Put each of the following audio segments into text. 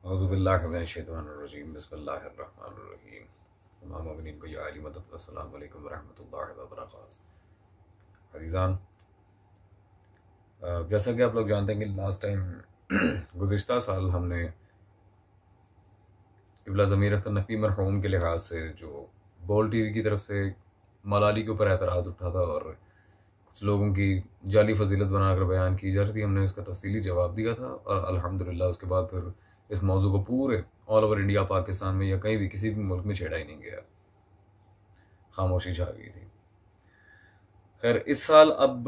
औज़ुबिल्लाहि मिनश्शैतानिर्रजीम बिस्मिल्लाहिर्रहमानिर्रहीम। तमाम मोमिनीन को या अली मदद व अस्सलामु अलैकुम व रहमतुल्लाहि व बरकातहू। अज़ीज़ान, जैसा कि आप लोग जानते हैं कि लास्ट टाइम गुज़िश्ता साल हमने क़िबला ज़मीर अख्तर नकवी मरहूम के लिहाज से जो बोल टीवी की तरफ से मलाली के ऊपर एतराज़ उठा था और कुछ लोगों की जाली फजीलत बनाकर बयान की जा रही थी, हमने उसका तफसीली जवाब दिया था और अल्हम्दुलिल्लाह उसके बाद फिर इस मौजू को पूरे ऑल ओवर इंडिया, पाकिस्तान में या कहीं भी किसी भी मुल्क में छेड़ा ही नहीं गया, खामोशी छा गई थी। खैर, इस साल अब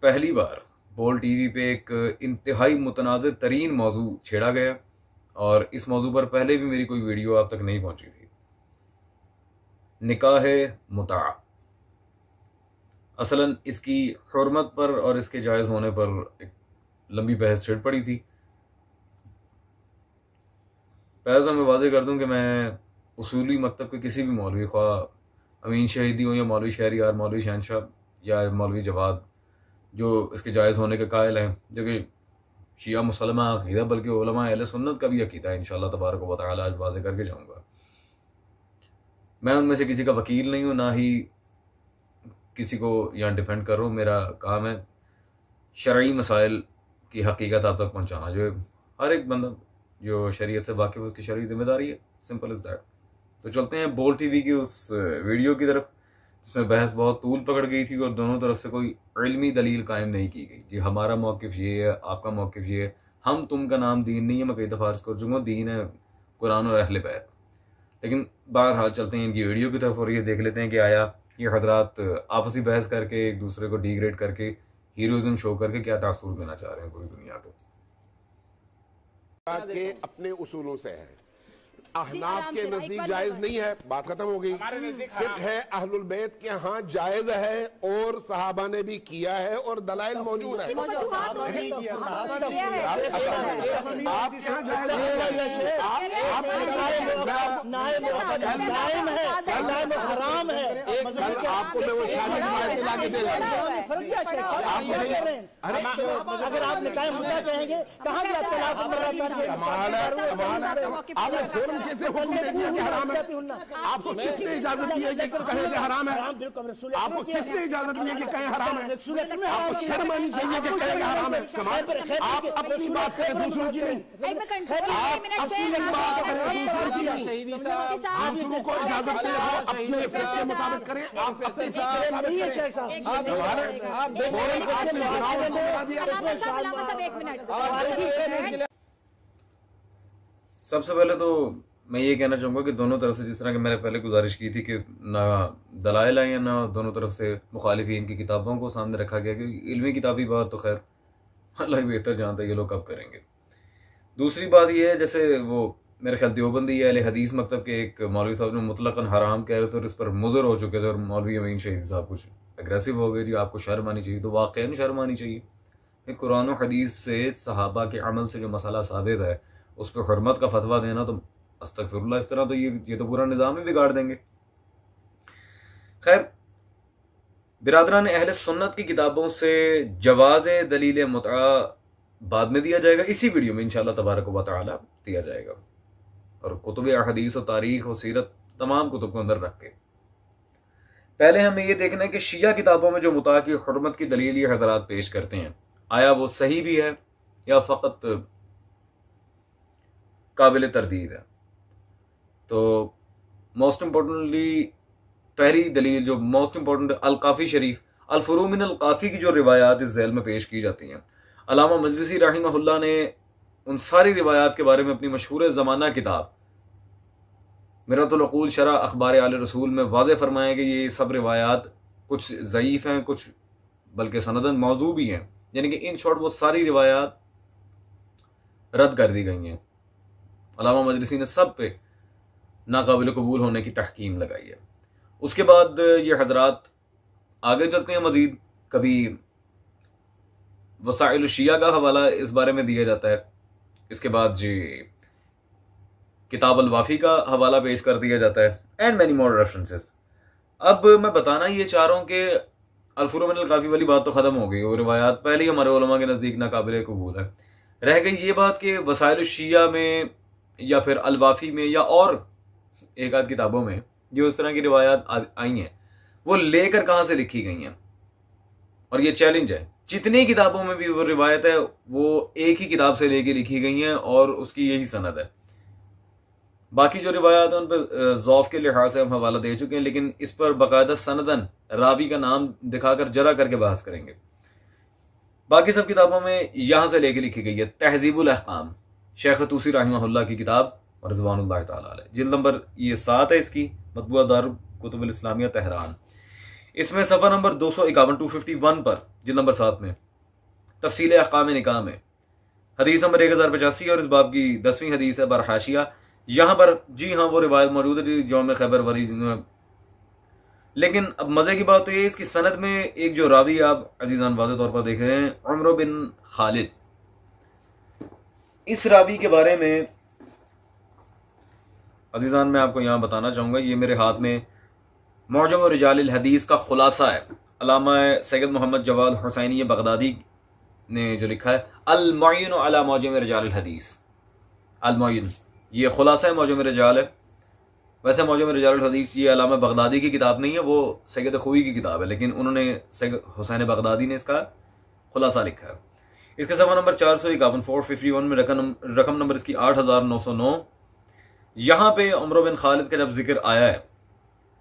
पहली बार बोल टीवी पे एक इंतहाई मुतनाज़ तरीन मौजू छेड़ा गया और इस मौजू पर पहले भी मेरी कोई वीडियो आप तक नहीं पहुंची थी। निकाह मुता। असलन इसकी हुर्मत पर और इसके जायज़ होने पर एक लंबी बहस छिड़ पड़ी थी। पहले तो मैं वाज़ेह कर दूं कि मैं उसूली मकतब के किसी भी मौलवी, ख्वाह अमीन शहीदी हो या मौलवी शहरियार, मौलवी शहनशाह या मौलवी जवाद, जो इसके जायज़ होने के कायल हैं, जो कि शिया मुसलमा अक़ीदा बल्कि उलमा अहले सुन्नत का भी अक़ीदा है, इंशाअल्लाह तबारक व तआला आज वाज़ेह करके जाऊँगा। मैं उनमें से किसी का वकील नहीं हूँ, ना ही किसी को यहाँ डिफेंड कर रहा हूँ। मेरा काम है शरई मसाइल की हकीकत आप तक पहुँचाना, जो हर एक बंदा जो शरीयत से वाकिफ़ है उसकी शरई जिम्मेदारी है। Simple is that. तो चलते हैं बोल टीवी की उस वीडियो की तरफ जिसमें बहस बहुत तूल पकड़ गई थी और दोनों तरफ से कोई इल्मी दलील कायम नहीं की गई। जी हमारा मौक़िफ़ ये है, आपका मौक़िफ़ ये है, हम तुम का नाम दीन नहीं है। मैं कई दफ़ा अर्ज़ कर चुका हूँ, दीन है कुरान और अहले बैत। लेकिन बहरहाल चलते हैं इनकी वीडियो की तरफ और ये देख लेते हैं कि आया ये हजरात आपसी बहस करके एक दूसरे को डिग्रेड करके हीरोइज्म शो करके क्या तासुर देना चाह रहे हैं पूरी दुनिया को। के अपने उसूलों से है। अहनाफ के नजदीक जायज नहीं है, बात खत्म हो गई। फिक्र है अहलुल बैत के यहाँ जायज है और सहाबा ने भी किया है और दलाइल मौजूद है। आपको मैं वो अगर आप निकाय मुद्दा कहेंगे कहाँ कैसे हुक्म दे दिया कि हराम है? आपको किसने इजाजत दी है कि कहे कि हराम है? आपको किसने इजाजत दी है कि कहे हराम है? आपको शर्म आनी चाहिए कि कहे हराम है। आप अपनी बात करें, दूसरों की नहीं। आप अपनी बात करें, दूसरों की नहीं। दूसरों को इजाजत से अपने फैसले मुताबिक करें। आप सबसे पहले तो मैं ये कहना चाहूँगा कि दोनों तरफ से, जिस तरह की मैंने पहले गुजारिश की थी कि ना दलाइल आए ना दोनों तरफ से मुखालिफिन की किताबों को सामने रखा गया, कि इल्मी किताबी बात तो खैर अल्लाह ही बेहतर जानता है ये लोग कब करेंगे। दूसरी बात ये है, जैसे वो मेरे ख्याल देवबंदी या अहले हदीस मकतब के एक मौलवी साहब ने मुतलकन हराम कह रहे थे और इस पर मुज़र हो चुके थे और मौलवी अमीन शहीद साहब कुछ एग्रेसिव हो गए। जी आपको शर्म आनी चाहिए। तो वाकई शर्म आनी चाहिए। कुरान और हदीस से सहाबा के अमल से जो मसला साबित है उस पर हुर्मत का फतवा देना, तो अस्तगफिरुल्लाह, इस तरह तो ये तो पूरा निज़ाम ही बिगाड़ देंगे। खैर, बिरादरान अहले सुन्नत की किताबों से जवाज़े दलील मुतआ बाद में दिया जाएगा, इसी वीडियो में इंशाअल्लाह तबारक व तआला दिया जाएगा। और कुतुब हदीस और तारीख और सीरत तमाम कुतुब को अंदर रख के पहले हमें यह देखना है कि शिया किताबों में जो मुता की हुर्मत की दलील ये हजरात पेश करते हैं, आया वो सही भी है या फ़कत काबिल तरदीद है। तो मोस्ट इंपॉर्टेंटली पहली दलील जो मोस्ट इंपॉर्टेंट, अल-काफ़ी शरीफ, अल-फुरू मिन अल-काफ़ी की जो रिवायात इस झैल में पेश की जाती हैं, अल्लामा मजलिसी रहमहुल्लाह ने उन सारी रिवायात के बारे में अपनी मशहूर ज़माना किताब मिरतुल उक़ूल शरह अखबार आले रसूल में वाज़ेह फरमाया कि ये सब रिवायात कुछ ज़ईफ़ हैं, कुछ बल्कि सनदन मौजू भी हैं। यानी कि इन शॉर्ट वो सारी रिवायात रद्द कर दी गई हैं। अल्लामा मजलिसी ने सब पे नाकाबिल कबूल होने की तहकीम लगाई है। उसके बाद ये हजरात आगे चलते हैं। मजीद कभी वसाइल शिया का हवाला इस बारे में दिया जाता है। इसके बाद जी किताब अल वाफी का हवाला पेश कर दिया जाता है, एंड मैनी मोर रेफरेंसेस। अब मैं बताना ये चाह रहा हूँ कि अल-फुरू मिन अल-काफ़ी वाली बात तो खत्म हो गई, वो रिवायात पहले ही हमारे उलमा के नज़दीक नाकाबिल कबूल है। रह गई ये बात कि वसाइल शिया में या फिर अलवाफी में या और एक आध किताबों में जो इस तरह की रिवायात आई हैं वो लेकर कहां से लिखी गई हैं। और ये चैलेंज है, जितनी किताबों में भी वो रिवायत है वो एक ही किताब से लेके लिखी गई हैं और उसकी यही सनद है। बाकी जो रिवायात है उन पर ज़ौफ के लिहाज से हम हवाला दे चुके हैं, लेकिन इस पर बाकायदा सनदन रावी का नाम दिखाकर जरा करके बहस करेंगे। बाकी सब किताबों में यहां से लेके लिखी गई है। तहजीबुल अहकाम शेख तूसी रहमहुल्लाह की किताब और रिज़वानुल्लाह तआला अलैह, जिल्द नंबर ये 7 है इसकी, मतबूआ दारुल कुतुबुल इस्लामिया तेहरान। इसमें सफ़ा नंबर 251 251 पर जिल्द नंबर 7 में तफसील अहकाम निकाह में हदीस नंबर 1085 और इस बाब की 10वीं हदीस है बरहाशिया। यहां पर जी हाँ वो रिवायत मौजूद है जो में खैबर वरी। लेकिन अब मजे की बात तो ये इसकी सनद में एक जो रावी आप अजीजान वाज़े तौर पर देख रहे हैं उमर बिन खालिद, इस रावी के बारे में अजीजान मैं आपको यहां बताना चाहूंगा, ये मेरे हाथ में मौजम और रिजाल हदीस का खुलासा है। अल्लामा सैयद मोहम्मद जवाद हुसैनी बगदादी ने जो लिखा है अल मुअय्यन अला मौजम रिजाल हदीस, अल मुअय्यन ये खुलासा है मौजम रिजाल है। वैसे मौजम रिजाल हदीस ये अल्लामा बगदादी की किताब नहीं है, वो सैयद खुई की किताब है, लेकिन उन्होंने सैयद हुसैन बगदादी ने इसका खुलासा लिखा है। इसके सफ़ा नंबर 451 451 में रकम नंबर इसकी 8909। यहां पे उमर बिन खालिद का जब जिक्र आया है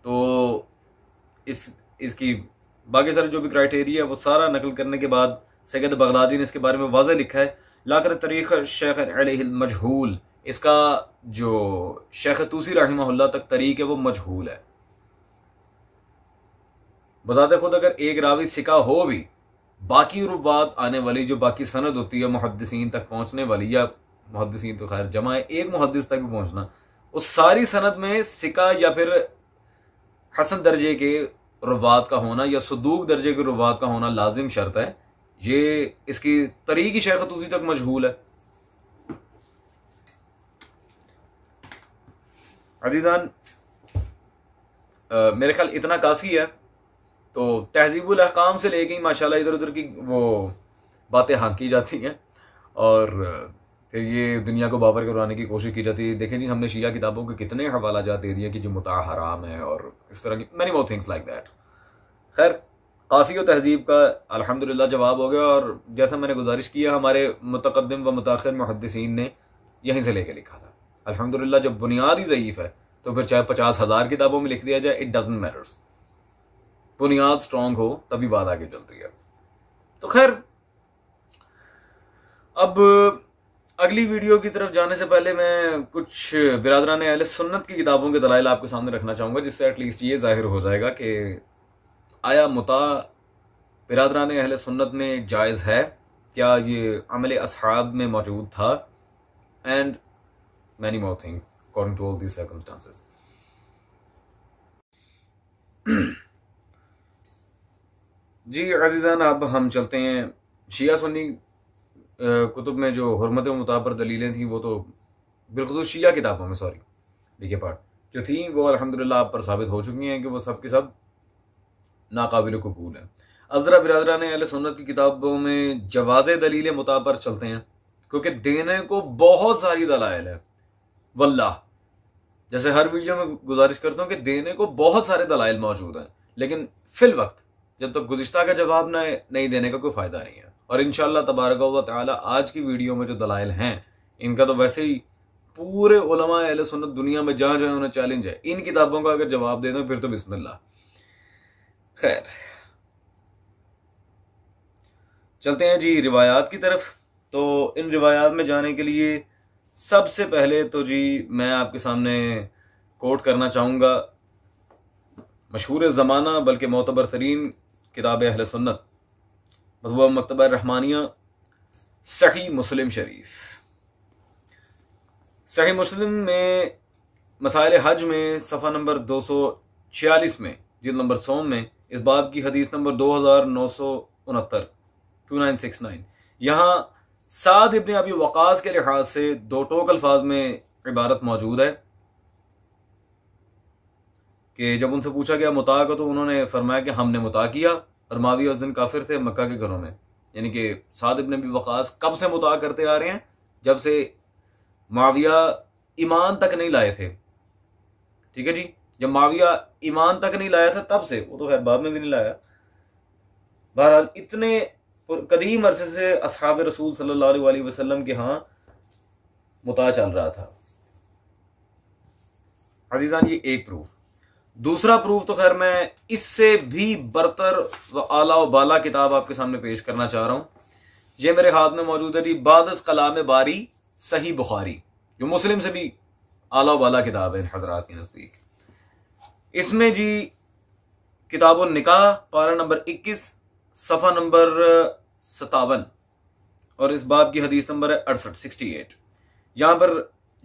तो इसकी बाकी सारे जो भी क्राइटेरिया है वो सारा नकल करने के बाद सैयद बगदादी ने इसके बारे में वाज़ह लिखा है लाकर तरीक़ शेख अलैहिल मजहूल, इसका जो शेख तूसी रहमहुल्लाह तक तरीक़ है वो मजहूल है। बताते खुद अगर एक रावी सिका हो भी, बाकी रुवात आने वाली जो बाकी सनद होती है मुहद्दिसीन तक पहुंचने वाली, या मुहद्दिसीन तो खैर जमा है, एक मुहद्दिस तक भी पहुंचना, उस सारी सनद में सिका या फिर हसन दर्जे के रुवात का होना या सदूक दर्जे के रुवात का होना लाजिम शर्त है। ये इसकी तरीक़ शेख तूसी तक मजहूल है। अजीजान मेरे ख्याल इतना काफी है। तो तहजीबुल अहकाम से लेके माशाल्लाह इधर उधर की वो बातें हाँकी जाती हैं और फिर ये दुनिया को बाबर करवाने की कोशिश की जाती है। देखें जी, हमने शिया किताबों के कितने हवाला जात दे दिए कि जो मुता हराम है और इस तरह की many more things like that. खैर, काफ़ी और तहजीब का अल्हम्दुलिल्लाह जवाब हो गया और जैसा मैंने गुजारिश किया हमारे मुतक़द्दिम व मुताख़िर मुहद्दिसीन ने यहीं से लेके लिखा था। अल्हम्दुलिल्लाह जब बुनियाद ही ज़ईफ़ है तो फिर चाहे 50,000 किताबों में लिख दिया जाए, इट डजंट मैटर्स। बुनियाद स्ट्रांग हो तभी बात आगे चलती है। तो खैर, अब अगली वीडियो की तरफ जाने से पहले मैं कुछ बिरादरान अहले सुन्नत की किताबों के दलाइल आपके सामने रखना चाहूंगा, जिससे एटलीस्ट ये जाहिर हो जाएगा कि आया मुता बिरादरान अहले सुन्नत में जायज़ है, क्या ये अमल असहाब में मौजूद था, and many more things according to all these circumstances. जी अजीज़ान, अब हम चलते हैं शिया सुन्नी कुतुब में जो हुर्मत व मुता पर दलीलें थी वो तो बिल्कुल शिया किताबों में देखिए पार्ट जो थी वो अल्हम्दुलिल्लाह आप पर साबित हो चुकी हैं कि वो सब के सब नाकाबिल कबूल है। अब जरा बिरादरान अहले सुन्नत की किताबों में जवाज़े दलील मुता पर चलते हैं, क्योंकि देने को बहुत सारी दलाइल है। वल्लाह, जैसे हर वीडियो में गुजारिश करता हूँ कि देने को बहुत सारे दलाइल मौजूद हैं, लेकिन फिल वक्त जब तक गुज़िश्ता का जवाब नहीं देने का कोई फ़ायदा नहीं है। और इंशाअल्लाह तबारक व तआला आज की वीडियो में जो दलाइल हैं इनका तो वैसे ही पूरे उलमा अहले सुन्नत दुनिया में जहां जहां उन्हें चैलेंज है, इन किताबों का अगर जवाब दे दो फिर तो बिस्मिल्लाह। खैर, चलते हैं जी रिवायात की तरफ। तो इन रिवायात में जाने के लिए सबसे पहले तो जी मैं आपके सामने कोट करना चाहूंगा मशहूर ज़माना बल्कि मोतबर तरीन किताब अहले सुन्नत मतबूआ मक्तबा रहमानिया सही मुस्लिम शरीफ। सही मुस्लिम में मसाइल हज में सफ़ा नंबर 246 में जिल्द नंबर 100 में इस बाब की हदीस नंबर 2969 2969 यहाँ साद इब्न अबी वक़ास के लिहाज से दो टोक अल्फाज में इबारत मौजूद है कि जब उनसे पूछा गया मुता का तो उन्होंने फरमाया कि हमने मुता किया और माविया उस दिन काफिर थे मक्का के घरों में। यानी कि साद इब्न अबी वक़ास कब से मुता करते आ रहे हैं? जब से मुआविया ईमान तक नहीं लाए थे। ठीक है जी, जब मुआविया ईमान तक नहीं लाया था तब से, वो तो खैर बाद में भी नहीं लाया। बहरहाल इतने कदीम अरसे से असहाब रसूल सल्लल्लाहु अलैहि वसल्लम के यहाँ मुता चल रहा था। अजीजान, ये एक प्रूफ। दूसरा प्रूफ तो खैर मैं इससे भी बरतर व आला व बाला किताब आपके सामने पेश करना चाह रहा हूं। ये मेरे हाथ में मौजूद है जी, बादस कलाम बारी सही बुखारी, जो मुस्लिम से भी आला व बाला किताब है हजरात के नजदीक। इसमें जी किताबुन निकाह पारा नंबर 21 सफ़ा नंबर 57 और इस बाब की हदीस नंबर है 68। यहां पर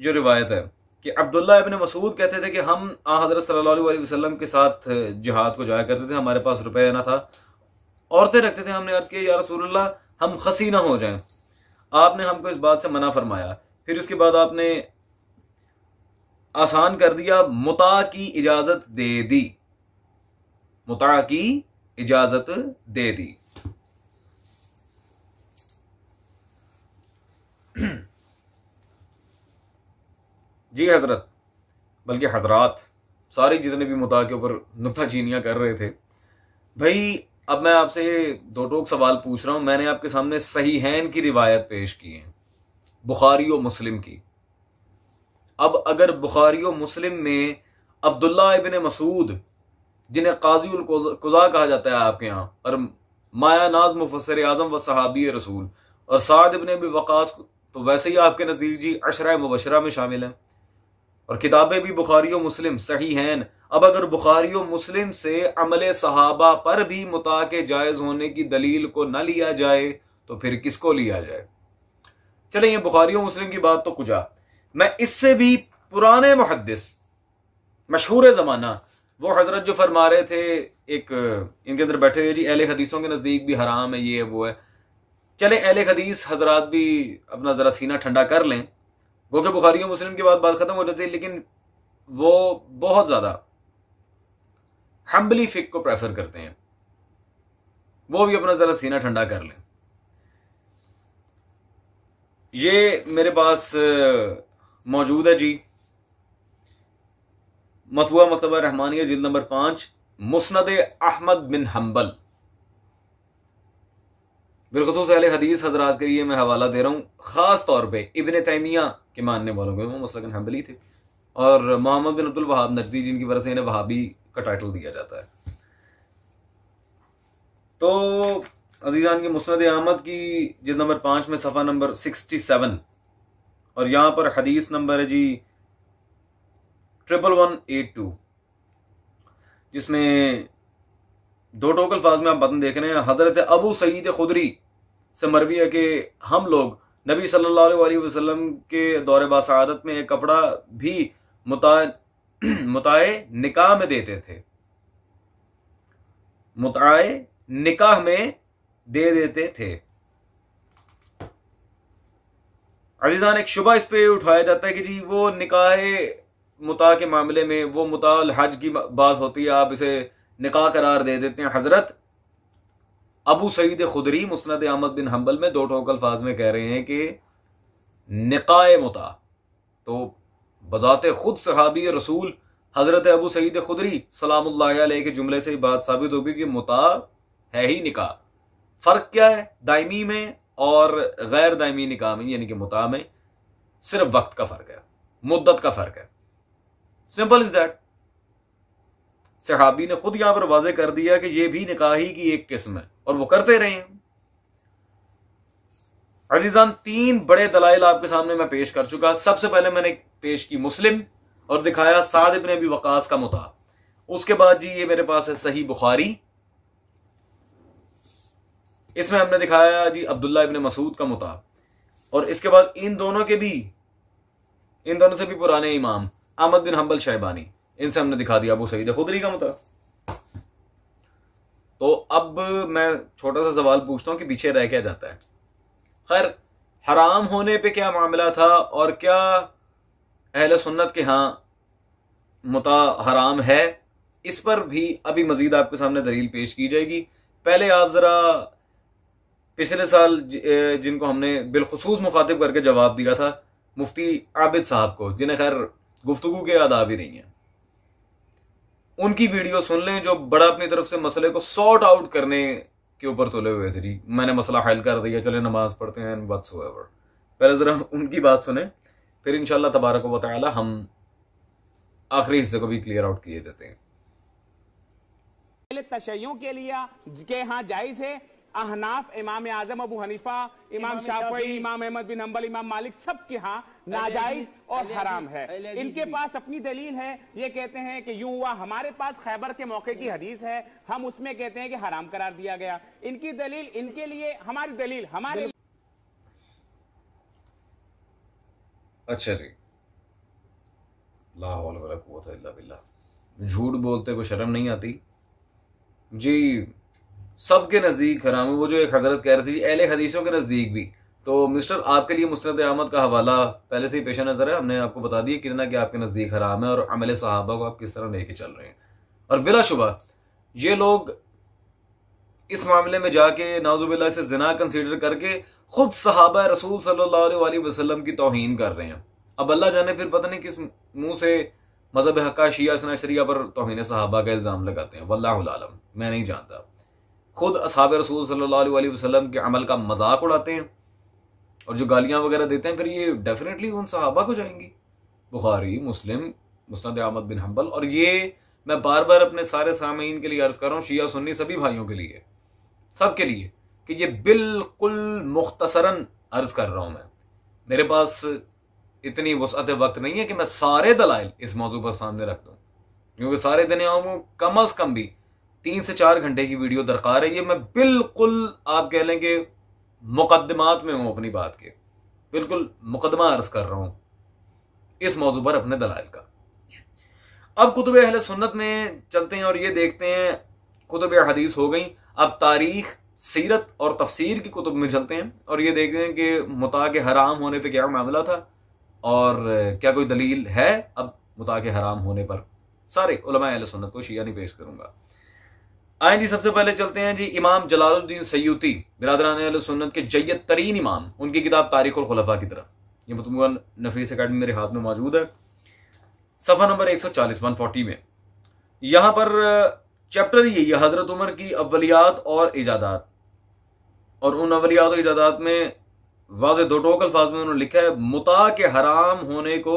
जो रिवायत है कि अब्दुल्ला इब्न मसूद कहते थे कि हम हज़रत सल्लल्लाहु अलैहि वसल्लम के साथ जिहाद को जाया करते थे, हमारे पास रुपया ना था, औरतें रखते थे। हमने अर्ज किया या रसूलुल्लाह हम खसी ना हो जाएं। आपने हमको इस बात से मना फरमाया। फिर उसके बाद आपने आसान कर दिया, मुता की इजाजत दे दी, मुता की इजाजत दे दी। जी हजरत, बल्कि हजरात, सारे जितने भी मुता के ऊपर नुक्ताचीनियां कर रहे थे। भाई अब मैं आपसे दो टोक सवाल पूछ रहा हूं। मैंने आपके सामने सहीहैन की रिवायत पेश की है, बुखारी और मुस्लिम की। अब अगर बुखारी और मुस्लिम में अब्दुल्ला इब्न मसूद, जिन्हें काजी उल कुज़ा कहा जाता है आपके यहाँ, और माया नाज मुफस्सिर आज़म व सहाबी रसूल, और साद इब्न अबी वक़ास तो वैसे ही आपके नज़दीक जी अशरा मुबशरा में शामिल हैं, और किताबें भी बुखारी और मुस्लिम सही हैं। अब अगर बुखारी और मुस्लिम से अमले सहाबा पर भी मुता के जायज होने की दलील को न लिया जाए तो फिर किसको लिया जाए? चले ये बुखारी और मुस्लिम की बात तो कुजा, मैं इससे भी पुराने मुहद्दिस मशहूर जमाना, वो हजरत जो फरमा रहे थे, एक इनके अंदर बैठे हुए जी, अहले हदीसों के नजदीक भी हराम है, ये है वो है। चले अहले हदीस हजरात भी अपना जरा सीना ठंडा कर लें, वो कि बुखारी और मुस्लिम के बाद बात खत्म हो जाती है, लेकिन वो बहुत ज्यादा हम्बली फिक को प्रेफर करते हैं। वो भी अपना जरा सीना ठंडा कर लें। ये मेरे पास मौजूद है जी, मतबूआ मकतबा रहमानिया जिल्द नंबर 5 मुस्नद अहमद बिन हम्बल। बिलखुसूस अहले हदीस हजरात के लिए मैं हवाला दे रहा हूं, खास तौर पे इब्न तैमिया के मानने वालों को। वो मसलकन हम्बली थे, और मोहम्मद बिन अब्दुल वहाब नजदी, जिनकी वजह से इन्हें वहाबी का टाइटल दिया जाता है। तो अजीजान की मुस्नद अहमद की जिल्द नंबर 5 में सफ़ा नंबर 67, और यहां पर हदीस नंबर है जी 11182, जिसमें दो टोक अल्फाज में आप बतन देख रहे हैं। हजरत अबू सईद खुदरी से मरवी है कि हम लोग नबी सल्लल्लाहु अलैहि वसल्लम के दौरे बासआदत में एक कपड़ा भी मुताए निकाह में देते थे, मुताए निकाह में दे देते थे। अजीजान, एक शुबा इस पे उठाया जाता है कि जी वो निकाह मुता के मामले में, वो मुताल हज की बात होती है, आप इसे निकाह करार दे देते हैं। हजरत अबू सईद खुदरी मुस्नद अहमद बिन हम्बल में दो टोक अल्फाज में कह रहे हैं कि निकाह मुता, तो बजाते खुद सहाबी रसूल हजरत अबू सईद खुदरी सलामुल्लाह अलैहि के जुमले से बात साबित होगी कि मुता है ही निकाह। फर्क क्या है दायमी में और गैर दायमी निकाह में? यानी कि मुता में सिर्फ वक्त का फर्क है, मुद्दत का फर्क है, सिंपल इज दैट। सहाबी ने खुद यहां पर वाजे कर दिया कि यह भी निकाही की एक किस्म है, और वो करते रहे हैं। अजीजान, 3 बड़े दलाइल आपके सामने मैं पेश कर चुका। सबसे पहले मैंने पेश की मुस्लिम और दिखाया साद इब्न अबी वक़ास का मुता। उसके बाद जी ये मेरे पास है सही बुखारी, इसमें हमने दिखाया जी अब्दुल्ला इब्न मसूद का मुता, और इसके बाद इन दोनों से भी पुराने इमाम अहमद बिन हम्बल शैबानी, इनसे हमने दिखा दिया अबू सईद खुदरी का मुता। तो अब मैं छोटा सा सवाल पूछता हूं कि पीछे रह क्या जाता है? खैर, हराम होने पे क्या मामला था, और क्या अहले सुन्नत के यहां मुता हराम है, इस पर भी अभी मजीद आपके सामने दलील पेश की जाएगी। पहले आप जरा पिछले साल जिनको हमने बिलखुसूस मुखातिब करके जवाब दिया था मुफ्ती आबिद साहब को, जिन्हें खैर गुफ्तगू के याद आ भी नहीं है, उनकी वीडियो सुन लें जो बड़ा अपनी तरफ से मसले को सॉर्ट आउट करने के ऊपर तुले हुए थे। जी मैंने मसला हल कर दिया, चले नमाज पढ़ते हैं, व्हाट्सएवर। पहले जरा उनकी बात सुने, फिर इंशाल्लाह तबारक व तआला हम आखिरी हिस्से को भी क्लियर आउट किए देते हैं। तशय्युं के लिए के हाँ जायज है। अहनाफ, इमाम आजम अबू हनीफा, इमाम शाफई, इमाम अहमद बिन हंबल, इमाम मालिक, सब के यहाँ नाजायज और हराम है। इनके पास अपनी दलील है। ये कहते हैं कि यूं हुआ, हमारे पास खैबर के मौके की हदीस है, हम उसमें कहते हैं कि हराम करार दिया गया। इनकी दलील इनके लिए, हमारी दलील हमारे लिए। अच्छा जी, ला हौला वला कुव्वता इल्ला बिल्लाह। झूठ बोलते को शर्म नहीं आती जी। सबके नजदीक हराम है। वो जो एक हजरत कह रहे थे जी, अहले हदीसों के नजदीक भी। तो मिस्टर, आपके लिए मुस्नद अहमद का हवाला पहले से ही पेश नजर है, हमने आपको बता दिया कितना कि आपके नजदीक हराम है और अमल सहाबा को आप किस तरह लेके चल रहे हैं। और बिलाशुबा ये लोग इस मामले में जाके नाउजुबिल्लाह से जिना कंसीडर करके खुद सहाबा रसूल सल्लल्लाहु अलैहि वसल्लम की तौहीन कर रहे हैं। अब अल्लाह जाने फिर पता नहीं किस मुंह से मजहब हक्का शिया इस्ना शरिया पर तौहीन सहाबा का इल्जाम लगाते हैं। वल्लाहुल आलम, मैं नहीं जानता। खुद असहाब रसूल सल्लल्लाहु अलैहि वसल्लम के अमल का मजाक उड़ाते हैं और जो गालियां वगैरह देते हैं, फिर ये डेफिनेटली उन सहाबा को जाएंगी। बुखारी, मुस्लिम, मुस्नद अहमद बिन हंबल। और ये मैं बार बार अपने सारे सामीन के लिए अर्ज कर रहा हूँ, शिया सुन्नी सभी भाइयों के लिए, सबके लिए, कि ये बिल्कुल मुख्तसरन अर्ज कर रहा हूं मैं। मेरे पास इतनी वसअत वक्त नहीं है कि मैं सारे दलाइल इस मौजू पर सामने रख दूं, क्योंकि सारे दुनिया में कम अज कम भी 3 से 4 घंटे की वीडियो दरकार है। ये मैं बिल्कुल आप कह लें कि मुकदमात में हूं अपनी बात के, बिल्कुल मुकदमा अर्ज कर रहा हूं इस मौजू पर अपने दलाइल का। अब कुतुब अहले सुन्नत में चलते हैं और ये देखते हैं, कुतुब हदीस हो गई, अब तारीख, सीरत और तफसीर की कुतुब में चलते हैं और ये देखते हैं कि मुता के हराम होने पे क्या मामला था और क्या कोई दलील है अब मुता के हराम होने पर। सारे उलमा अहले सुन्नत को शिया नहीं पेश करूंगा। आए जी, सबसे पहले चलते हैं जी इमाम जलालुद्दीन सयूती, बिरादरान अहले सुन्नत के जय्यद तरीन इमाम, उनकी किताब तारीख उल खुलफा की तरफ। ये मतबूआ नफीस अकादमी मेरे हाथ में मौजूद है, सफा नंबर 140 140 में। यहां पर चैप्टर यही है, हजरत उमर की अव्वलियात और इजादात। और उन अव्वलियात और इजादात में वाज़े दो टोक अल्फाज में उन्होंने लिखा है, मुता के हराम होने को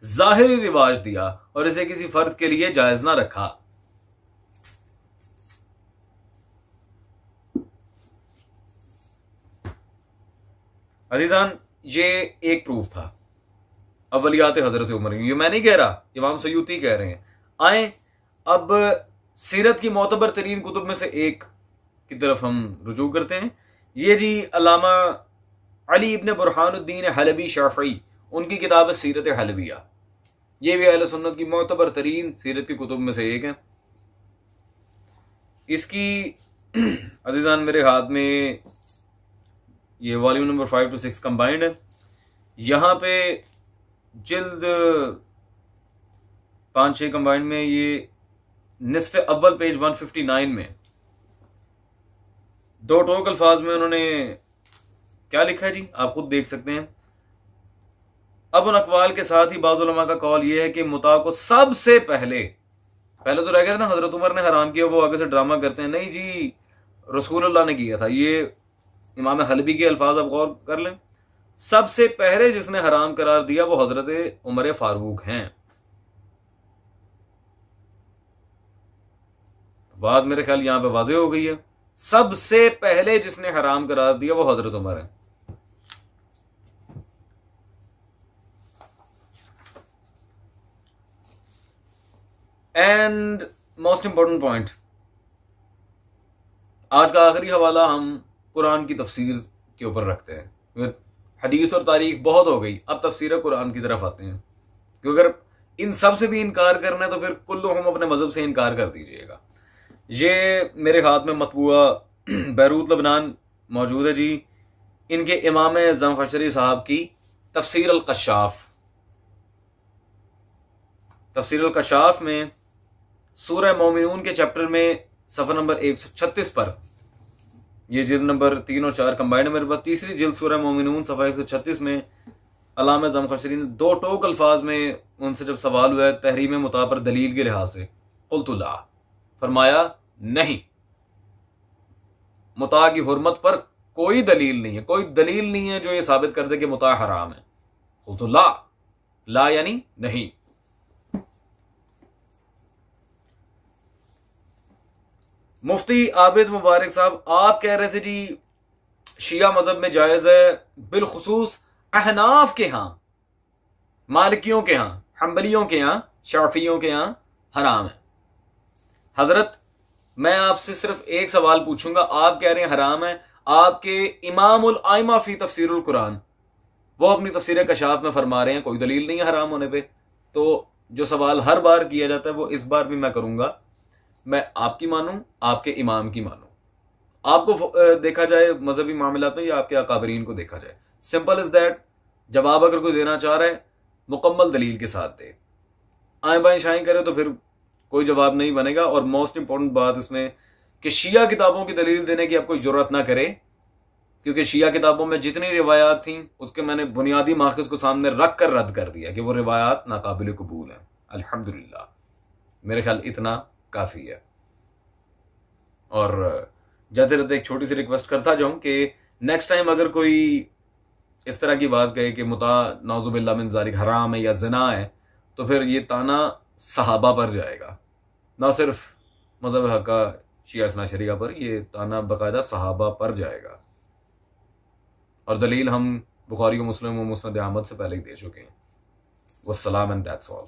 जाहिरी रिवाज दिया और इसे किसी फर्द के लिए जायज ना रखा। अजीजान, ये एक प्रूफ था अव्वलियात हजरत उमर। ये मैं नहीं कह रहा, इमाम सयूती कह रहे हैं। आए अब सीरत की मोतबर तरीन कुतुब में से एक की तरफ हम रुजू करते हैं। ये जी अल्लामा अली इब्न बुरहानुद्दीन हलबी शाफई, उनकी किताब है सीरत हलबिया। ये भी अहले सुन्नत की मोतबर तरीन सीरत की कुतुब में से एक है। इसकी अजीजान मेरे हाथ में ये वॉल्यूम नंबर 5 to 6 कंबाइंड है। यहां पे जिल्द 5-6 कंबाइंड में ये निस्फ़े अव्वल पेज 159 में दो टोक अल्फाज में उन्होंने क्या लिखा है जी, आप खुद देख सकते हैं। अब उन अकवाल के साथ ही बाज़ उलमा का कौल यह है कि मुता को सबसे पहले तो रह गया था ना, हजरत उमर ने हराम किया, वो आगे से ड्रामा करते हैं, नहीं जी रसूलुल्लाह ने किया था। ये इमाम हलबी के अल्फाज आप गौर कर लें, सबसे पहले जिसने हराम करार दिया वो हजरत उमर फारूक हैं। बात मेरे ख्याल यहां पे वाज़ेह हो गई है, सबसे पहले जिसने हराम करार दिया वो हजरत उमर है। एंड मोस्ट इंपॉर्टेंट पॉइंट, आज का आखिरी हवाला हम कुरान की तफसीर के ऊपर रखते हैं। हदीस और तारीख बहुत हो गई, अब तफसीर कुरान की तरफ आते हैं, क्योंकि अगर इन सब से भी इनकार करना है तो फिर कुल्लू हम अपने मजहब से इनकार कर दीजिएगा। ये मेरे हाथ में मतबूआ बैरूत लबनान मौजूद है जी, इनके इमाम ज़मखशरी साहब की तफसीर अल कशाफ। तफसीर अल कशाफ में सूरह मोमिनून के चैप्टर में सफ़ा नंबर 136 पर ये जिल्द नंबर 3 और 4 कंबाइंड मेरे पास। तीसरी जिल्द सूरह मोमिनून सफ़ा 136 में अल्लामा ज़मख़शरी ने 2 टोक अल्फाज में उनसे जब सवाल हुआ है तहरीम मुता पर दलील के लिहाज से, क़ुल्तु ला, फरमाया नहीं, मुता की हुर्मत पर कोई दलील नहीं है, कोई दलील नहीं है जो ये साबित कर दे कि मुता हराम है। क़ुल्तु ला, ला यानी नहीं। मुफ्ती आबिद मुबारक साहब, आप कह रहे थे जी शिया मजहब में जायज है, बिलखुसूस अहनाफ के यहां, मालिकियों के यहां, हम्बलियों के यहां, शाफियों के यहां हराम है। हजरत मैं आपसे सिर्फ एक सवाल पूछूंगा, आप कह रहे हैं हराम है, आपके इमामुल आइमा फी तफसीरुल कुरान वो अपनी तफसीर कशाफ में फरमा रहे हैं कोई दलील नहीं है हराम होने पे। तो जो सवाल हर बार किया जाता है वो इस बार भी मैं करूंगा, मैं आपकी मानूं, आपके इमाम की मानूं, आपको देखा जाए मजहबी मामलात में या आपके अकाबरीन को देखा जाए। Simple is that. जवाब अगर कोई देना चाह रहा है मुकम्मल दलील के साथ दे, आए बाएं शाएं करे तो फिर कोई जवाब नहीं बनेगा। और मोस्ट इंपॉर्टेंट बात इसमें कि शिया किताबों की दलील देने की आप कोई जरूरत ना करे, क्योंकि शिया किताबों में जितनी रिवायात थी उसके मैंने बुनियादी माखज़ को सामने रख कर रद्द कर दिया कि वो रिवायात नाकाबिल कबूल है। अल्हम्दुलिल्लाह, मेरे ख्याल इतना काफी है। और जाते रहते एक छोटी सी रिक्वेस्ट करता जाऊं कि नेक्स्ट टाइम अगर कोई इस तरह की बात कहे कि मुता नाउज़ुबिल्लाह मिन ज़ालिक हराम है या ज़िना है, तो फिर ये ताना सहाबा पर जाएगा, ना सिर्फ मज़हब हक़ा शिया इस्ना शरिया पर, ये ताना बाकायदा सहाबा पर जाएगा। और दलील हम बुखारी और मुस्लिम और मुस्नद अहमद से पहले ही दे चुके हैं। वस्सलाम एंड दैट्स ऑल।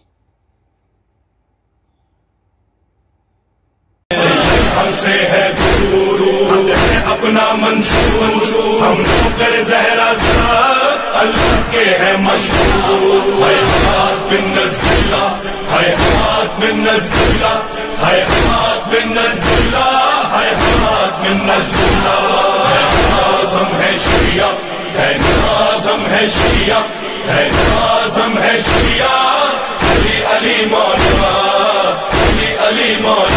हमसे है दूर, हम है अपना मंशूर, हम नौकर ज़हरा सा अल्लाह के है मशहूर। है हाथ बिन नज़ीला, है हाथ बिन नज़ीला, है हाथ बिन नज़ीला, है हाथ बिन नज़ीला। है नाज़म है शिया, है नाज़म है शिया, है नाज़म है शिया। अली अली मौला, अली अली मौला।